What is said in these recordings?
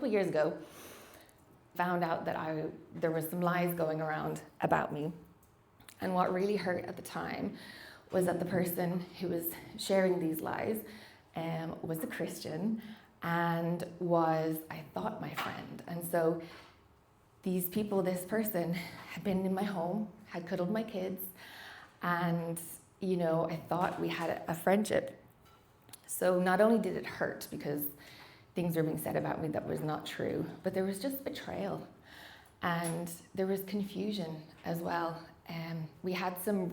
of years ago, found out that there was some lies going around about me. And what really hurt at the time was that the person who was sharing these lies was a Christian and was, I thought, my friend. And so these people, this person had been in my home, had cuddled my kids, and I thought we had a friendship. So not only did it hurt because things were being said about me that was not true, but there was just betrayal, and there was confusion as well. We had some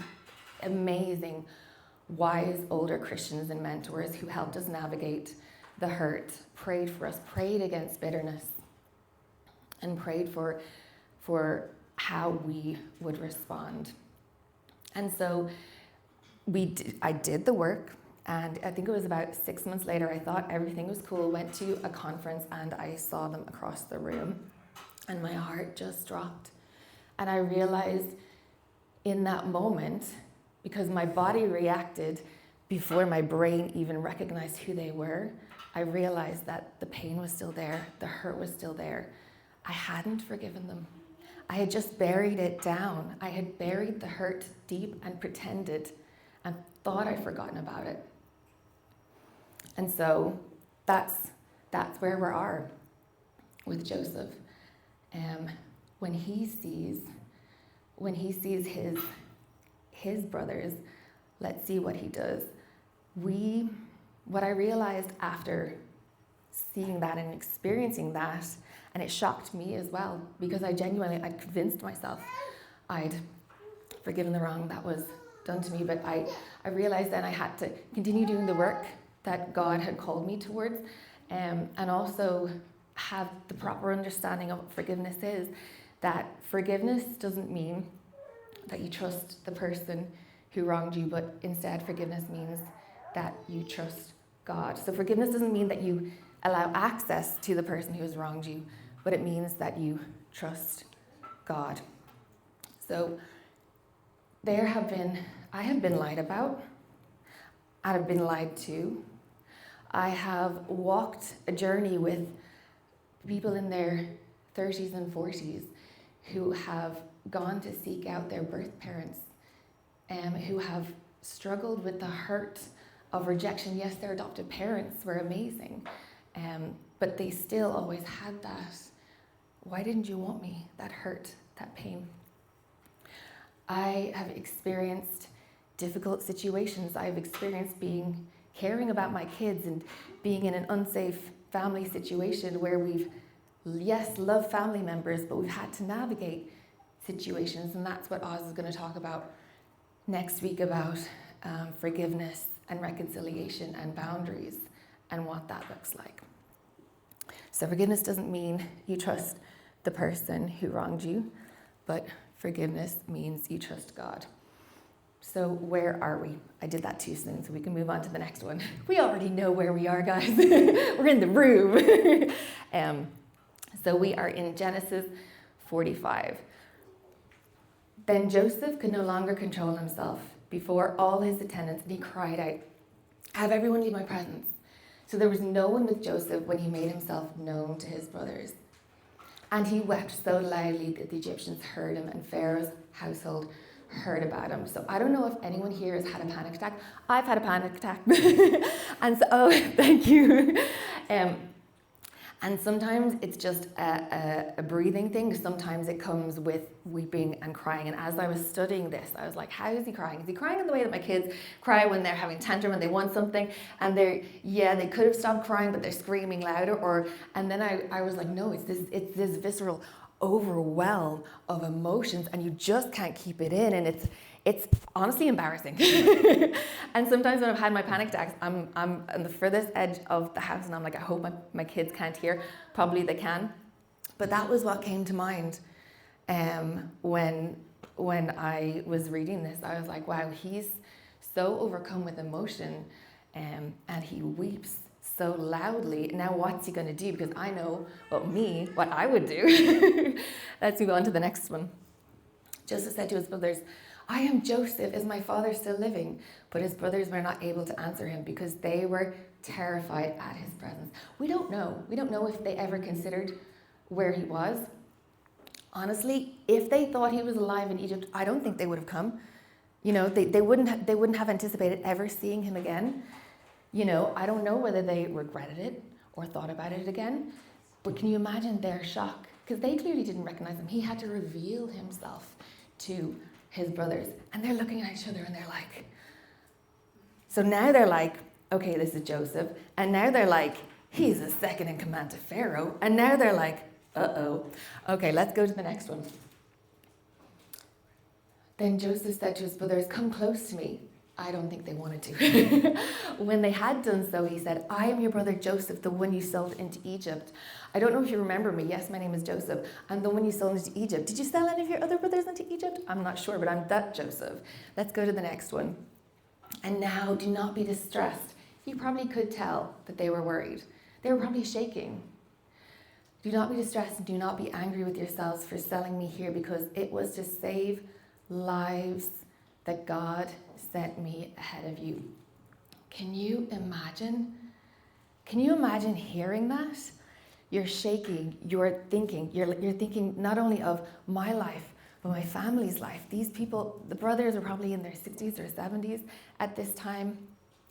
amazing, wise older Christians and mentors who helped us navigate the hurt, prayed for us, prayed against bitterness, and prayed for how we would respond. And so I did the work, and I think it was about 6 months later, I thought everything was cool, went to a conference, and I saw them across the room, and my heart just dropped. And I realized in that moment, because my body reacted before my brain even recognized who they were, I realized that the pain was still there, the hurt was still there. I hadn't forgiven them. I had just buried it down. I had buried the hurt deep and pretended and thought I'd forgotten about it. And so that's where we are with Joseph. When he sees his brothers, let's see what he does. What I realized after seeing that and experiencing that, and it shocked me as well, because I'd convinced myself I'd forgiven the wrong that was done to me, but I realized then I had to continue doing the work that God had called me towards, and also have the proper understanding of what forgiveness is. That forgiveness doesn't mean that you trust the person who wronged you, but instead forgiveness means that you trust God. So forgiveness doesn't mean that you allow access to the person who has wronged you, but it means that you trust God. So I have been lied about, I have been lied to. I have walked a journey with people in their 30s and 40s who have gone to seek out their birth parents, who have struggled with the hurt of rejection. Yes, their adopted parents were amazing, but they still always had that, why didn't you want me? That hurt, that pain. I have experienced difficult situations. I've experienced caring about my kids and being in an unsafe family situation where we've, yes, loved family members, but we've had to navigate situations, and that's what Oz is going to talk about next week, about forgiveness and reconciliation and boundaries and what that looks like. So forgiveness doesn't mean you trust the person who wronged you, but forgiveness means you trust God. So where are we? I did that too soon, so we can move on to the next one. We already know where we are, guys. We're in the room. So we are in Genesis 45. Then Joseph could no longer control himself before all his attendants, and he cried out, "Have everyone leave my presence." So there was no one with Joseph when he made himself known to his brothers. And he wept so loudly that the Egyptians heard him, and Pharaoh's household heard about him. So I don't know if anyone here has had a panic attack. I've had a panic attack. And so, thank you. And sometimes it's just a breathing thing. Sometimes it comes with weeping and crying. And as I was studying this, I was like, how is he crying? Is he crying in the way that my kids cry when they're having tantrum and they want something? And they could have stopped crying, but they're screaming louder. And then I was like, no, it's this visceral overwhelm of emotions, and you just can't keep it in. And it's honestly embarrassing. And sometimes when I've had my panic attacks, I'm on the furthest edge of the house, and I'm like, I hope my kids can't hear. Probably they can. But that was what came to mind when I was reading this. I was like, wow, he's so overcome with emotion, and he weeps so loudly. Now what's he going to do? Because I know what I would do. Let's move on to the next one. Joseph said to his brothers, "I am Joseph. Is my father still living?" But his brothers were not able to answer him because they were terrified at his presence. We don't know. We don't know if they ever considered where he was. Honestly, if they thought he was alive in Egypt, I don't think they would have come. You know, they wouldn't have anticipated ever seeing him again. You know, I don't know whether they regretted it or thought about it again, but can you imagine their shock? Because they clearly didn't recognize him. He had to reveal himself to his brothers, and they're looking at each other and they're like, so now they're like, okay, this is Joseph, and now they're like, he's a second in command to Pharaoh, and now they're like, uh-oh. Okay, let's go to the next one. Then Joseph said to his brothers, come close to me. I don't think they wanted to. When they had done so, he said, I am your brother Joseph, the one you sold into Egypt. I don't know if you remember me. Yes, my name is Joseph. I'm the one you sold into Egypt. Did you sell any of your other brothers into Egypt? I'm not sure, but I'm that Joseph. Let's go to the next one. And now do not be distressed. You probably could tell that they were worried. They were probably shaking. Do not be distressed and do not be angry with yourselves for selling me here, because it was to save lives that God sent me ahead of you. Can you imagine? Can you imagine hearing that? You're shaking, you're thinking not only of my life, but my family's life. These people, the brothers are probably in their 60s or 70s at this time,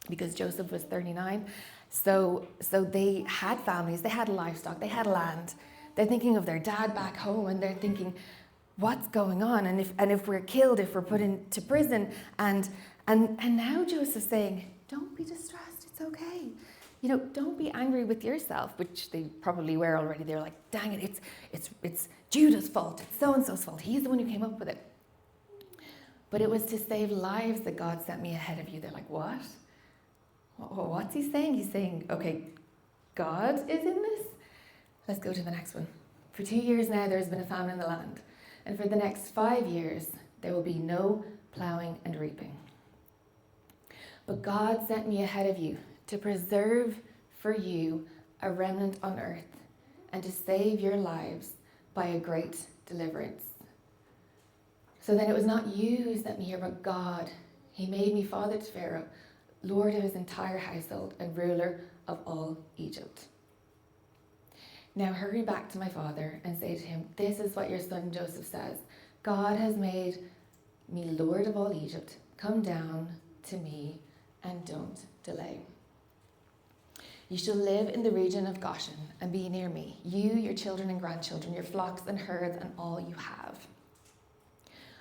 because Joseph was 39. So they had families, they had livestock, they had land. They're thinking of their dad back home, and they're thinking, what's going on? And if we're killed, if we're put into prison, and now Joseph's saying, don't be distressed, it's okay. You know, don't be angry with yourself, which they probably were already. They're like, dang it, it's Judah's fault, it's so-and-so's fault. He's the one who came up with it. But it was to save lives that God sent me ahead of you. They're like, what? What's he saying? He's saying, okay, God is in this? Let's go to the next one. For 2 years now, there's been a famine in the land. And for the next 5 years, there will be no plowing and reaping. But God sent me ahead of you to preserve for you a remnant on earth and to save your lives by a great deliverance. So then it was not you who sent me here, but God. He made me father to Pharaoh, lord of his entire household and ruler of all Egypt. Now hurry back to my father and say to him, this is what your son Joseph says. God has made me lord of all Egypt. Come down to me and don't delay. You shall live in the region of Goshen and be near me, you, your children and grandchildren, your flocks and herds and all you have.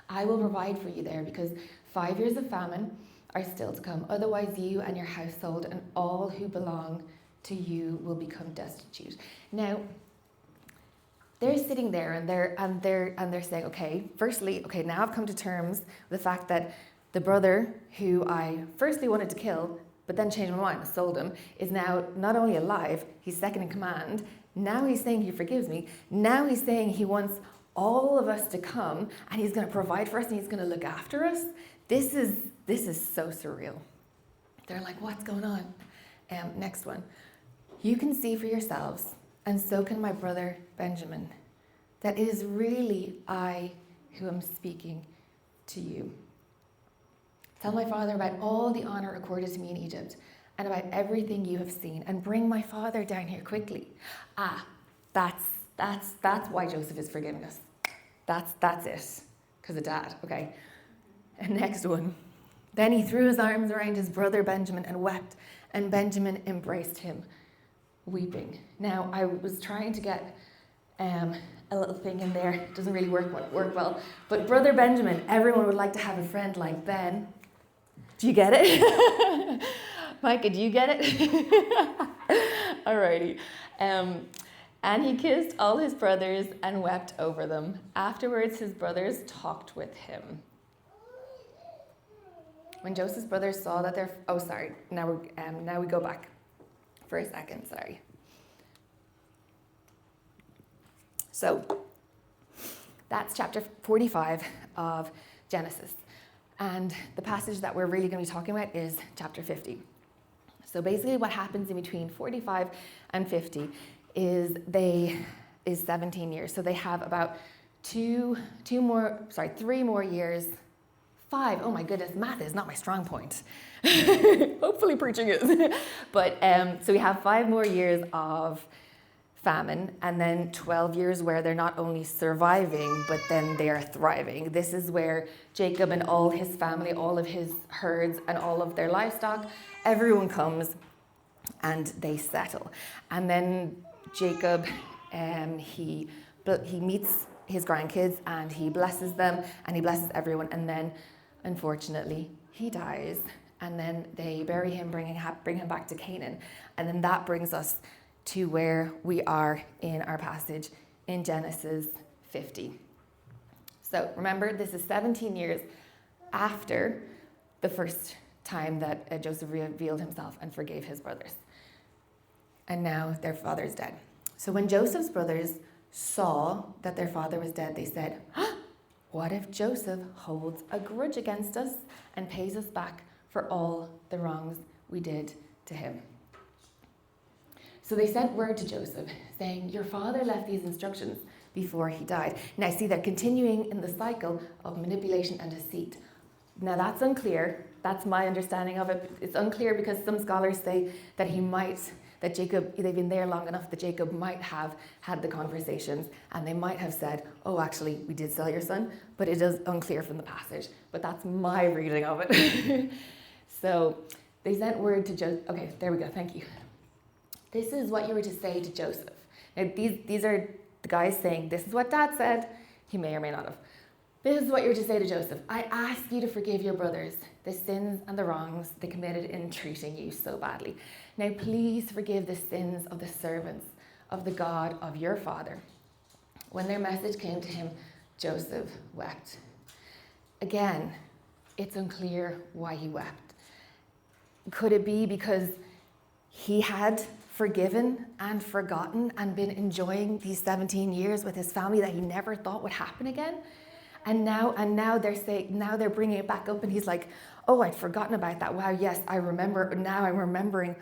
I will provide for you there, because 5 years of famine are still to come. Otherwise you and your household and all who belong to you will become destitute. Now, they're sitting there and they're saying, okay, firstly, okay, now I've come to terms with the fact that the brother who I firstly wanted to kill, but then changed my mind and sold him, is now not only alive, he's second in command. Now he's saying he forgives me. Now he's saying he wants all of us to come and he's going to provide for us and he's going to look after us. This is so surreal. They're like, what's going on? Next one. You can see for yourselves, and so can my brother Benjamin, that it is really I who am speaking to you. Tell my father about all the honor accorded to me in Egypt and about everything you have seen, and bring my father down here quickly. That's why Joseph is forgiving us. That's it, because of dad, okay? And next one. Then he threw his arms around his brother Benjamin and wept, and Benjamin embraced him, weeping. Now, I was trying to get a little thing in there. It doesn't really work well. But brother Benjamin, everyone would like to have a friend like Ben. Do you get it? Micah, do you get it? Alrighty. And he kissed all his brothers and wept over them. Afterwards, his brothers talked with him. When Joseph's brothers saw that now we go back for a second, sorry. So, that's chapter 45 of Genesis. And the passage that we're really going to be talking about is chapter 50. So basically what happens in between 45 and 50 is 17 years. So they have about 3 more years 5. Oh my goodness, math is not my strong point. Hopefully preaching is. But so we have 5 more years of famine, and then 12 years where they're not only surviving, but then they are thriving. This is where Jacob and all his family, all of his herds and all of their livestock, everyone comes and they settle. And then Jacob, he meets his grandkids and he blesses them and he blesses everyone. And then, unfortunately, he dies. And then they bury him, bring him back to Canaan. And then that brings us to where we are in our passage in Genesis 50. So remember, this is 17 years after the first time that Joseph revealed himself and forgave his brothers. And now their father's dead. So when Joseph's brothers saw that their father was dead, they said, what if Joseph holds a grudge against us and pays us back for all the wrongs we did to him? So they sent word to Joseph saying, your father left these instructions before he died. Now see, they're continuing in the cycle of manipulation and deceit. Now that's unclear. That's my understanding of it. It's unclear because some scholars say that Jacob, they've been there long enough that Jacob might have had the conversations and they might have said, oh, actually, we did sell your son, but it is unclear from the passage. But that's my reading of it. So they sent word to Joseph. Okay, there we go. Thank you. This is what you were to say to Joseph. Now, these are the guys saying, this is what Dad said. He may or may not have. This is what you were to say to Joseph. I ask you to forgive your brothers, the sins and the wrongs they committed in treating you so badly. Now, please forgive the sins of the servants of the God of your father. When their message came to him, Joseph wept. Again, it's unclear why he wept. Could it be because he had forgiven and forgotten and been enjoying these 17 years with his family that he never thought would happen again? And now they're bringing it back up, and he's like, oh, I'd forgotten about that. Wow, yes, I remember. Now I'm remembering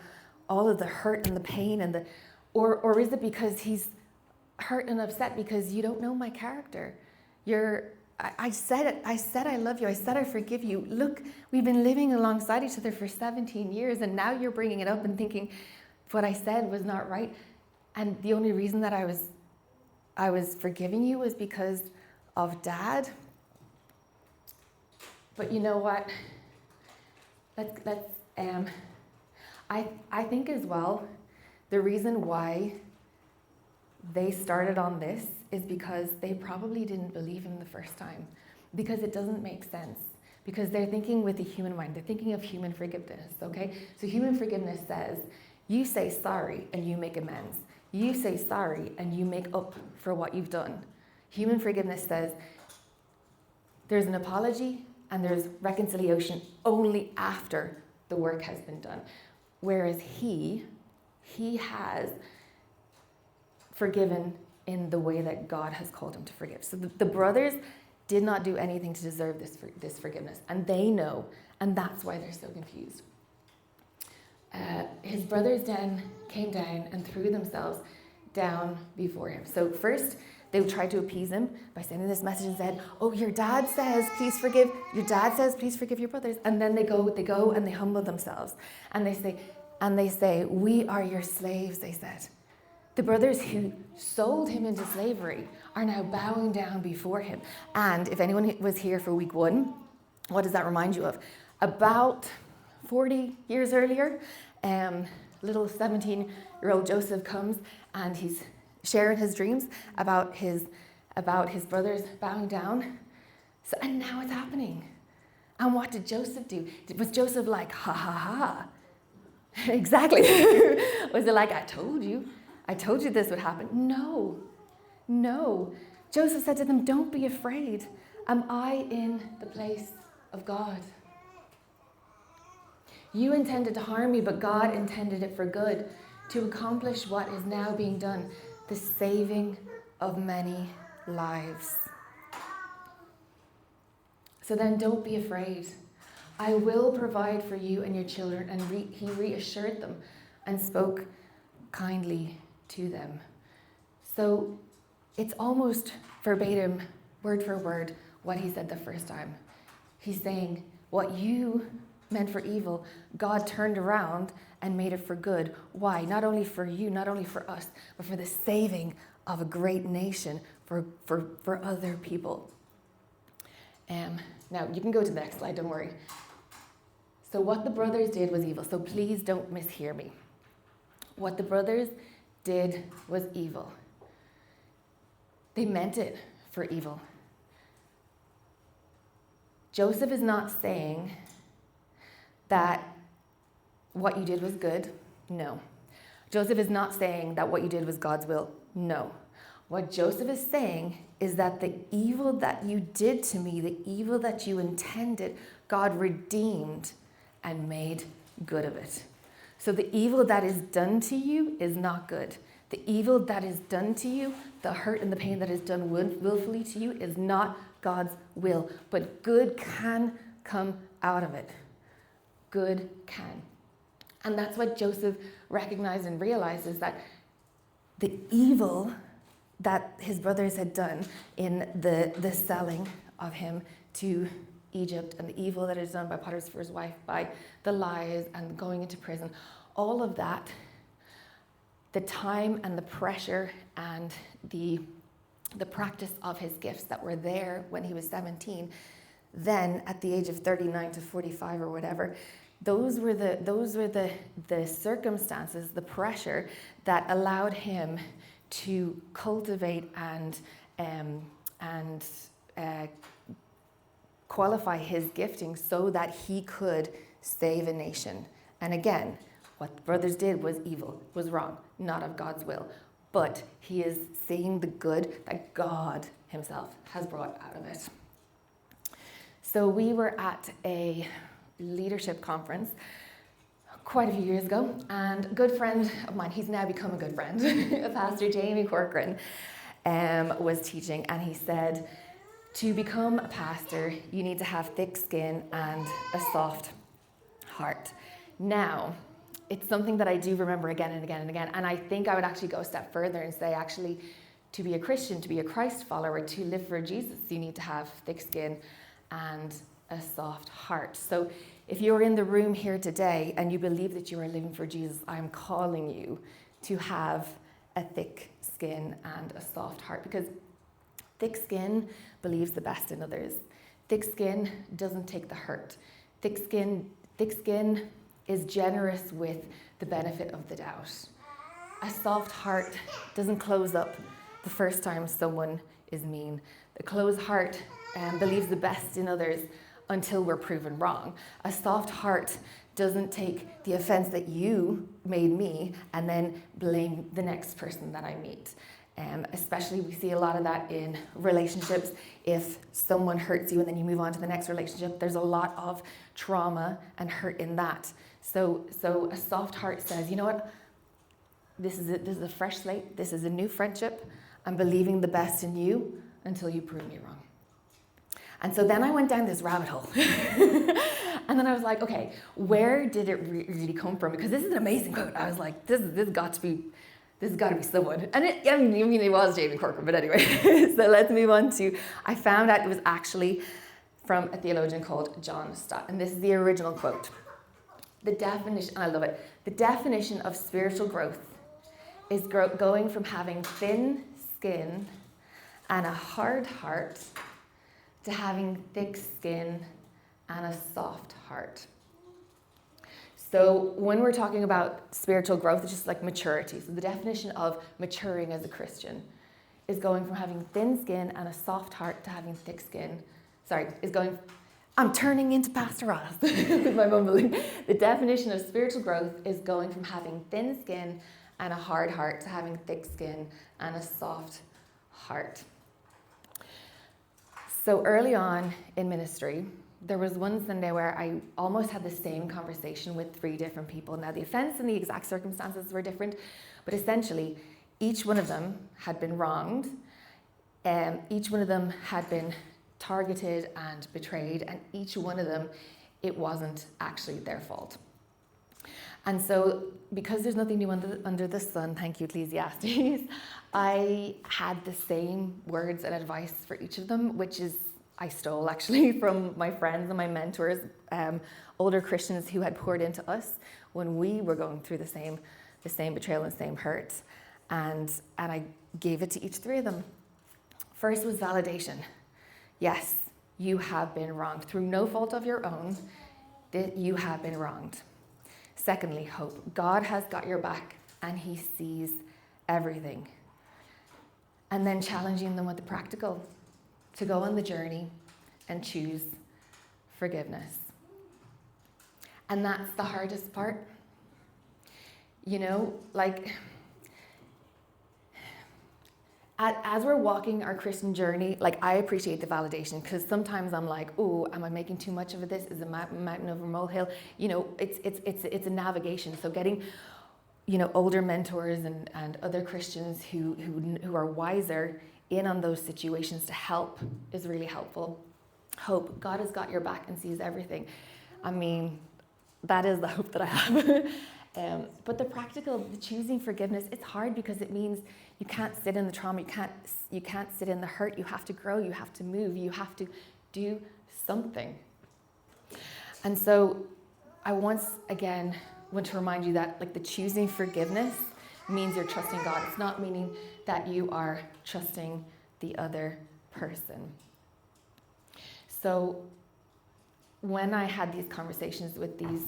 all of the hurt and the pain or is it because he's hurt and upset because you don't know my character? I said I love you. I said I forgive you. Look, we've been living alongside each other for 17 years, and now you're bringing it up and thinking what I said was not right. And the only reason that I was forgiving you was because of Dad. But you know what? I think as well, the reason why they started on this is because they probably didn't believe him the first time, because it doesn't make sense, because they're thinking with the human mind. They're thinking of human forgiveness, okay? So human forgiveness says, you say sorry and you make amends. You say sorry and you make up for what you've done. Human forgiveness says there's an apology and there's reconciliation only after the work has been done. Whereas he has forgiven in the way that God has called him to forgive. So the brothers did not do anything to deserve this forgiveness, and they know, and that's why they're so confused. His brothers then came down and threw themselves down before him. So first, they tried to appease him by sending this message and said, oh, your dad says, please forgive your brothers. And then they go and they humble themselves. And they say, we are your slaves, they said. The brothers who sold him into slavery are now bowing down before him. And if anyone was here for week 1, what does that remind you of? About 40 years earlier, little 17-year-old Joseph comes and he's sharing his dreams about his brothers bowing down. So, and now it's happening. And what did Joseph do? Was Joseph like, ha ha ha? Exactly. Was it like, I told you this would happen? No. Joseph said to them, don't be afraid. Am I in the place of God? You intended to harm me, but God intended it for good, to accomplish what is now being done, the saving of many lives. So then don't be afraid. I will provide for you and your children. And he reassured them and spoke kindly to them. So it's almost verbatim, word for word, what he said the first time. He's saying, what you meant for evil, God turned around and made it for good. Why? Not only for you, not only for us, but for the saving of a great nation, for other people. Now, you can go to the next slide, don't worry. So what the brothers did was evil. So please don't mishear me. What the brothers did was evil. They meant it for evil. Joseph is not saying that what you did was good. No. Joseph is not saying that what you did was God's will. No. What Joseph is saying is that the evil that you did to me, the evil that you intended, God redeemed and made good of it. So the evil that is done to you is not good. The evil that is done to you, the hurt and the pain that is done willfully to you is not God's will. But good can come out of it. Good can. And that's what Joseph recognized and realized, is that the evil that his brothers had done in the selling of him to Egypt, and the evil that is done by Potiphar's wife, by the lies and going into prison, all of that, the time and the pressure and the practice of his gifts that were there when he was 17, then at the age of 39 to 45 or whatever, those were the circumstances, the pressure that allowed him to cultivate and qualify his gifting so that he could save a nation. And again, what the brothers did was evil, was wrong, not of God's will. But he is seeing the good that God himself has brought out of it. So we were at a leadership conference quite a few years ago, and a good friend of mine, he's now become a good friend, Pastor Jamie Corcoran, was teaching, and he said, to become a pastor, you need to have thick skin and a soft heart. Now, it's something that I do remember again and again and again, and I think I would actually go a step further and say, actually, to be a Christian, to be a Christ follower, to live for Jesus, you need to have thick skin and a soft heart. So if you're in the room here today and you believe that you are living for Jesus, I'm calling you to have a thick skin and a soft heart, because thick skin believes the best in others. Thick skin doesn't take the hurt. Thick skin is generous with the benefit of the doubt. A soft heart doesn't close up the first time someone is mean. The closed heart believes the best in others until we're proven wrong. A soft heart doesn't take the offense that you made me and then blame the next person that I meet. Especially we see a lot of that in relationships. If someone hurts you and then you move on to the next relationship, there's a lot of trauma and hurt in that. So a soft heart says, you know what, this is a fresh slate, this is a new friendship, I'm believing the best in you until you prove me wrong. And so then I went down this rabbit hole. And then I was like, okay, where did it really come from? Because this is an amazing quote. I was like, this has got to be someone. And it was Jamie Corcoran, but anyway. So let's move on to, I found out it was actually from a theologian called John Stott. And this is the original quote. The definition, I love it. The definition of spiritual growth is going from having thin skin and a hard heart to having thick skin and a soft heart. So when we're talking about spiritual growth, it's just like maturity. So the definition of maturing as a Christian is going from having thin skin and a soft heart to having thick skin. I'm turning into Pastor Oz with my mumbling. The definition of spiritual growth is going from having thin skin and a hard heart to having thick skin and a soft heart. So early on in ministry, there was one Sunday where I almost had the same conversation with 3 different people. Now, the offense and the exact circumstances were different, but essentially, each one of them had been wronged, each one of them had been targeted and betrayed, and each one of them, it wasn't actually their fault. And so, because there's nothing new under the sun, thank you, Ecclesiastes, I had the same words and advice for each of them, which is, I stole actually from my friends and my mentors, older Christians who had poured into us when we were going through the same betrayal and same hurt. And I gave it to each three of them. First was validation. Yes, you have been wronged. Through no fault of your own, that you have been wronged. Secondly, hope. God has got your back and he sees everything. And then challenging them with the practical, to go on the journey and choose forgiveness. And that's the hardest part. You know, like, as we're walking our Christian journey, like, I appreciate the validation, because sometimes I'm like, oh, am I making too much of this? Is a mountain over a molehill? You know, it's a navigation. So getting, you know, older mentors and other Christians who are wiser in on those situations to help is really helpful. Hope. God has got your back and sees everything. I mean, that is the hope that I have. But the practical, the choosing forgiveness, it's hard because it means you can't sit in the trauma, you can't sit in the hurt. You have to grow, you have to move, you have to do something. And so I once again want to remind you that, like, the choosing forgiveness means you're trusting God. It's not meaning that you are trusting the other person. So when I had these conversations with these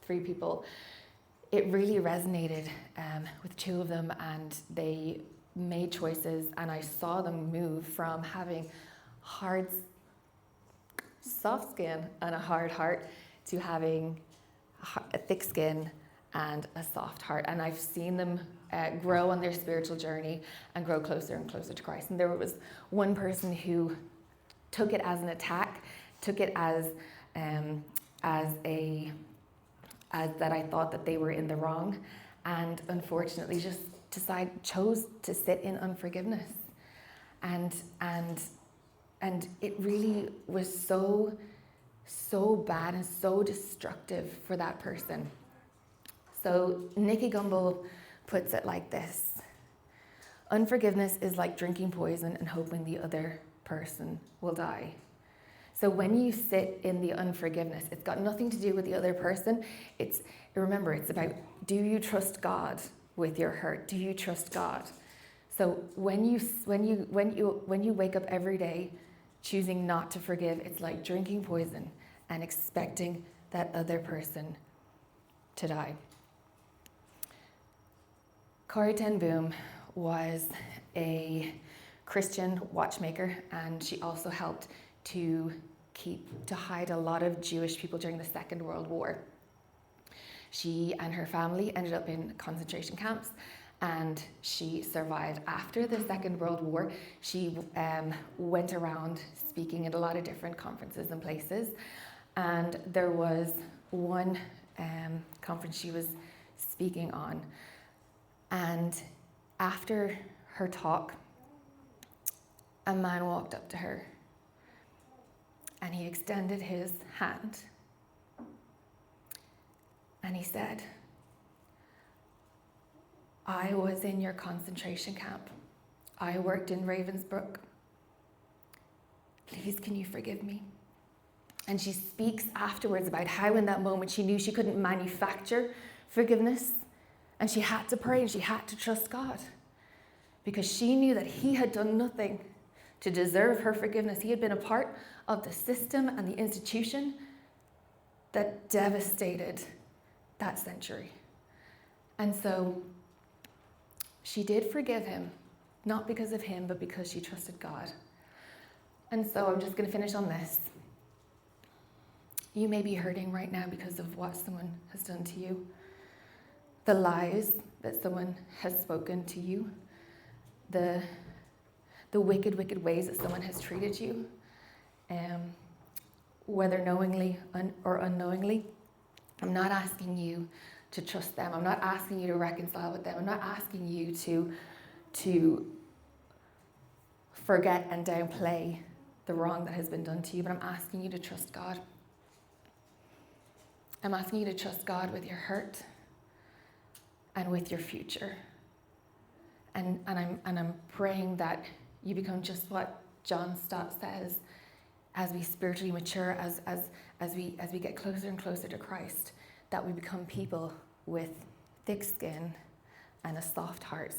three people, it really resonated with two of them, and they made choices, and I saw them move from having soft skin and a hard heart to having a thick skin and a soft heart. And I've seen them grow on their spiritual journey and grow closer and closer to Christ. And there was one person who took it as an attack, took it as that I thought that they were in the wrong, and unfortunately just chose to sit in unforgiveness. And it really was so bad and so destructive for that person. So Nikki Gumbel puts it like this: unforgiveness is like drinking poison and hoping the other person will die. So when you sit in the unforgiveness, it's got nothing to do with the other person. Remember, it's about, do you trust God with your hurt? Do you trust God? So when you wake up every day choosing not to forgive, it's like drinking poison and expecting that other person to die. Corrie ten Boom was a Christian watchmaker, and she also helped to hide a lot of Jewish people during the Second World War. She and her family ended up in concentration camps, and she survived after the Second World War. She went around speaking at a lot of different conferences and places, and there was one conference she was speaking on, and after her talk, a man walked up to her, and he extended his hand, and he said, "I was in your concentration camp. I worked in Ravensbrück. Please, can you forgive me?" And she speaks afterwards about how in that moment she knew she couldn't manufacture forgiveness, and she had to pray and she had to trust God, because she knew that he had done nothing to deserve her forgiveness. He had been a part of the system and the institution that devastated that century. And so she did forgive him, not because of him, but because she trusted God. And so I'm just going to finish on this. You may be hurting right now because of what someone has done to you, the lies that someone has spoken to you, the wicked ways that someone has treated you, whether knowingly or unknowingly. I'm not asking you to trust them. I'm not asking you to reconcile with them. I'm not asking you to forget and downplay the wrong that has been done to you, but I'm asking you to trust God. I'm asking you to trust God with your hurt and with your future. And I'm praying that you become just what John Stott says, as we spiritually mature, as we get closer and closer to Christ, that we become people with thick skin and a soft heart.